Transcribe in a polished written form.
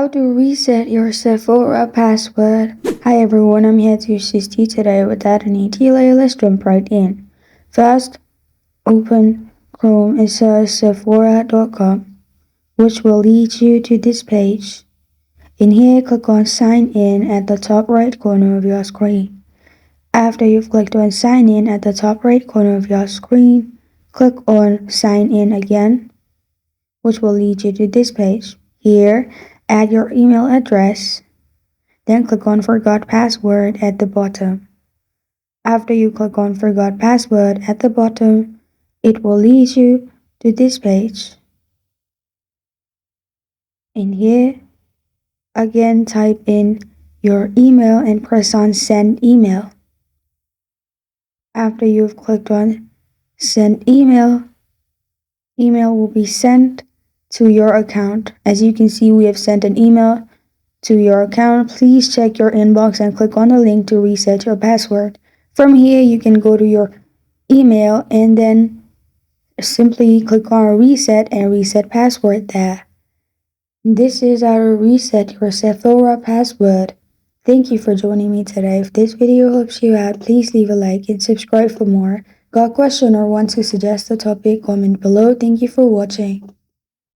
How to reset your Sephora password. Hi everyone, I'm here to assist you today. Without any delay, let's jump right in. First, open Chrome and search Sephora.com, which will lead you to this page. In here, click on Sign In at the top right corner of your screen. After you've clicked on Sign In at the top right corner of your screen, click on Sign In again, which will lead you to this page. Here, add your email address, then click on Forgot Password at the bottom. After you click on Forgot Password at the bottom, it will lead you to this page. In here, again type in your email and press on Send Email. After you've clicked on Send Email, email will be sent to your account. As you can see, we have sent an email to your account. Please check your inbox and click on the link to reset your password. From here, you can go to your email and then simply click on Reset and reset password there. This is how to reset your Sephora password. Thank you for joining me today. If this video helps you out, please leave a like and subscribe for more. Got a question or want to suggest a topic? Comment below. Thank you for watching.